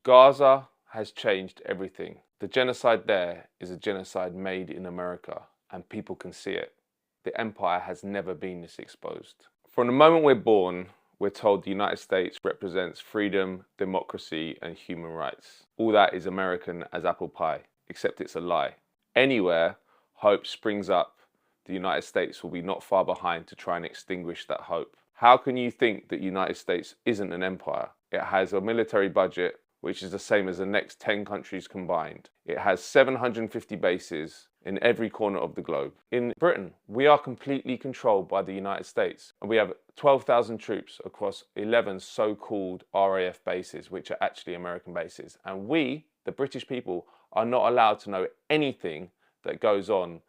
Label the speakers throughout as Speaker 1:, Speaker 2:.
Speaker 1: Gaza has changed everything. The genocide there is a genocide made in America, and people can see it. The empire has never been this exposed. From the moment we're born, we're told the United States represents freedom, democracy, and human rights. All that is American as apple pie, except it's a lie. Anywhere hope springs up, the United States will be not far behind to try and extinguish that hope. How can you think that the United States isn't an empire? It has a military budget which is the same as the next 10 countries combined. It has 750 bases in every corner of the globe. In Britain, we are completely controlled by the United States, and we have 12,000 troops across 11 so-called RAF bases, which are actually American bases. And we, the British people, are not allowed to know anything that goes on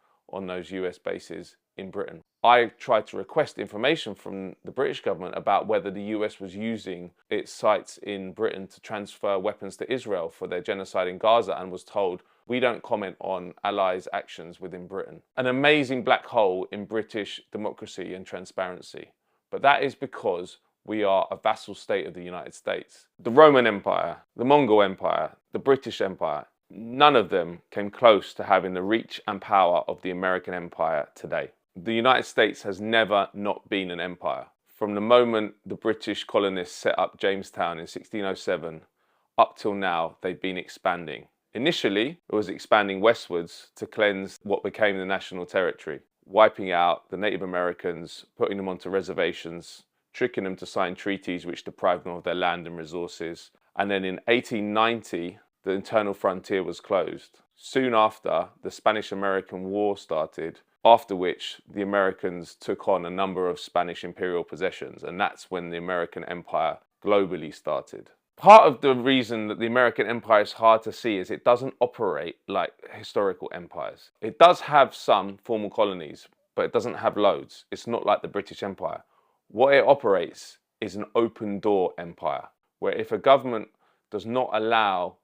Speaker 1: those US bases in Britain. I tried to request information from the British government about whether the US was using its sites in Britain to transfer weapons to Israel for their genocide in Gaza, and was told, we don't comment on allies' actions within Britain. An amazing black hole in British democracy and transparency. But that is because we are a vassal state of the United States. The Roman Empire, the Mongol Empire, the British Empire, none of them came close to having the reach and power of the American empire today. The United States has never not been an empire. From the moment the British colonists set up Jamestown in 1607, up till now, they've been expanding. Initially, it was expanding westwards to cleanse what became the national territory, wiping out the Native Americans, putting them onto reservations, tricking them to sign treaties which deprived them of their land and resources. And then in 1890, the internal frontier was closed. Soon after, the Spanish-American War started, after which the Americans took on a number of Spanish imperial possessions, and that's when the American empire globally started. Part of the reason that the American empire is hard to see is it doesn't operate like historical empires. It does have some formal colonies, but it doesn't have loads. It's not like the British Empire. What it operates is an open door empire, where if a government does not allow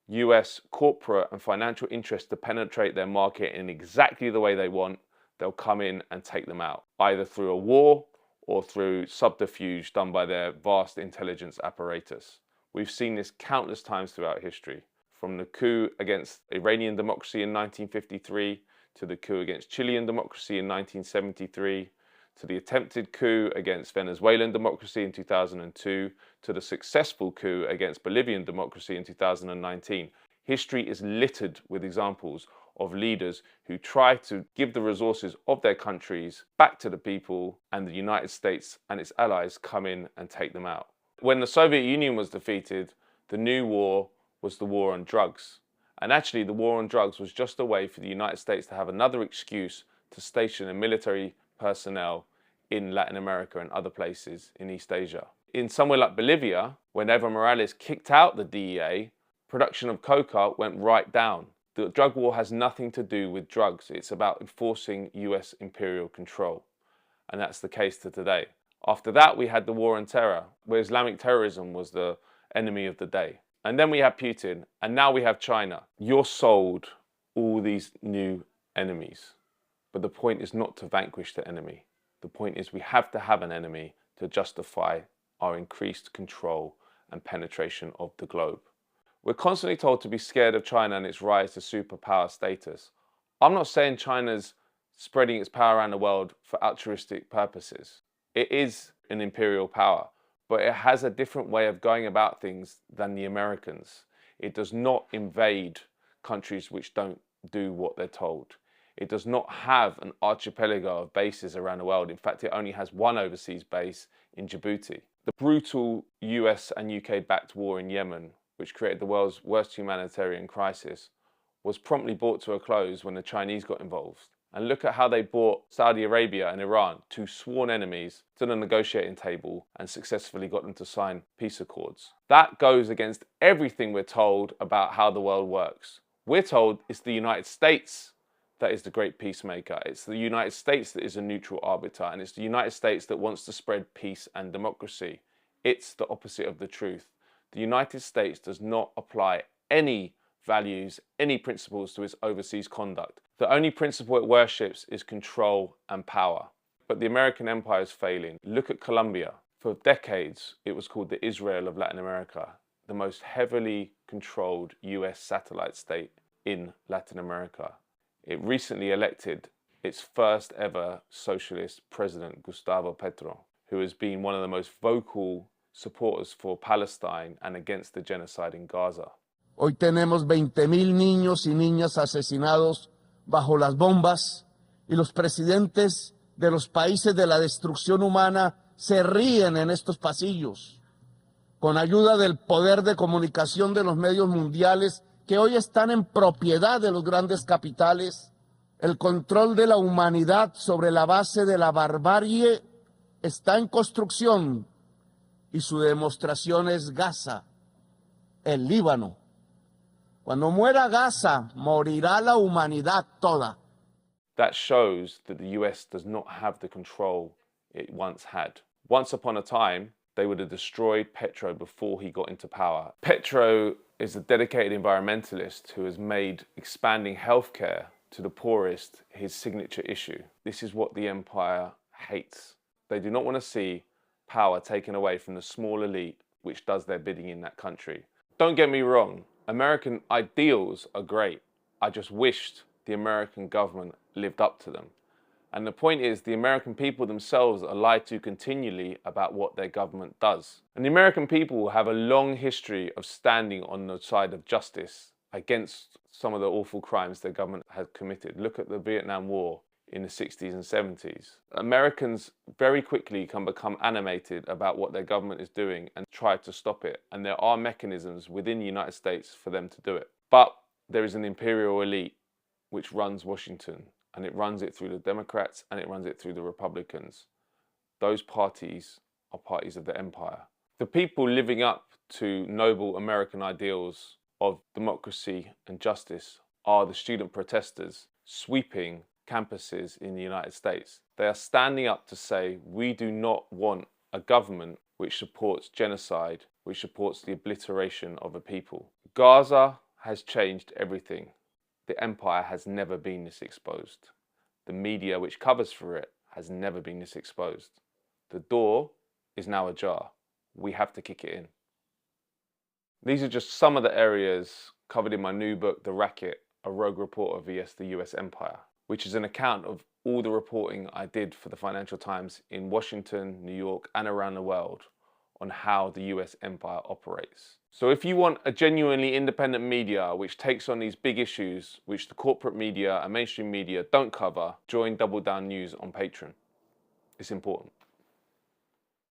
Speaker 1: US corporate and financial interests to penetrate their market in exactly the way they want, they'll come in and take them out, either through a war or through subterfuge done by their vast intelligence apparatus. We've seen this countless times throughout history, from the coup against Iranian democracy in 1953, to the coup against Chilean democracy in 1973, to the attempted coup against Venezuelan democracy in 2002, to the successful coup against Bolivian democracy in 2019. History is littered with examples of leaders who try to give the resources of their countries back to the people, and the United States and its allies come in and take them out. When the Soviet Union was defeated, the new war was the war on drugs. And actually, the war on drugs was just a way for the United States to have another excuse to station a military personnel in Latin America and other places in East Asia. In somewhere like Bolivia, when Evo Morales kicked out the DEA, production of coca went right down. The drug war has nothing to do with drugs. It's about enforcing US imperial control. And that's the case to today. After that, we had the war on terror, where Islamic terrorism was the enemy of the day. And then we have Putin, and now we have China. You're sold all these new enemies. But the point is not to vanquish the enemy. The point is we have to have an enemy to justify our increased control and penetration of the globe. We're constantly told to be scared of China and its rise to superpower status. I'm not saying China's spreading its power around the world for altruistic purposes. It is an imperial power, but it has a different way of going about things than the Americans. It does not invade countries which don't do what they're told. It does not have an archipelago of bases around the world. In fact, it only has one overseas base in Djibouti. The brutal US and UK-backed war in Yemen, which created the world's worst humanitarian crisis, was promptly brought to a close when the Chinese got involved. And look at how they brought Saudi Arabia and Iran, two sworn enemies, to the negotiating table and successfully got them to sign peace accords. That goes against everything we're told about how the world works. We're told it's the United States that is the great peacemaker. It's the United States that is a neutral arbiter, and it's the United States that wants to spread peace and democracy. It's the opposite of the truth. The United States does not apply any values, any principles to its overseas conduct. The only principle it worships is control and power. But the American empire is failing. Look at Colombia. For decades, it was called the Israel of Latin America. the most heavily controlled US satellite state in Latin America. It recently elected its first ever socialist president, Gustavo Petro, who has been one of the most vocal supporters for Palestine and against the genocide in Gaza.
Speaker 2: Hoy tenemos 20,000 niños y niñas asesinados bajo las bombas y los presidentes de los países de la destrucción humana se ríen en estos pasillos con ayuda del poder de comunicación de los medios mundiales que hoy están en propiedad de los grandes capitales. El control de la humanidad sobre la base de la barbarie está en construcción y su demostración es Gaza, el Líbano. Cuando muera Gaza, morirá la humanidad toda.
Speaker 1: That shows that the US does not have the control it once had. Once upon a time, they would have destroyed Petro before he got into power. Petro is a dedicated environmentalist who has made expanding healthcare to the poorest his signature issue. This is what the empire hates. They do not want to see power taken away from the small elite which does their bidding in that country. Don't get me wrong, American ideals are great. I just wished the American government lived up to them. And the point is, the American people themselves are lied to continually about what their government does. And the American people have a long history of standing on the side of justice against some of the awful crimes their government has committed. Look at the Vietnam War in the 60s and 70s. Americans very quickly can become animated about what their government is doing and try to stop it. And there are mechanisms within the United States for them to do it. But there is an imperial elite which runs Washington, and it runs it through the Democrats and it runs it through the Republicans. Those parties are parties of the empire. The people living up to noble American ideals of democracy and justice are the student protesters sweeping campuses in the United States. They are standing up to say, we do not want a government which supports genocide, which supports the obliteration of a people. Gaza has changed everything. The empire has never been this exposed. The media which covers for it has never been this exposed. The door is now ajar. We have to kick it in. These are just some of the areas covered in my new book, The Racket, A Rogue Reporter vs. the US Empire, which is an account of all the reporting I did for the Financial Times in Washington, New York, and around the world on how the US empire operates. So if you want a genuinely independent media which takes on these big issues which the corporate media and mainstream media don't cover, join Double Down News on Patreon. It's important.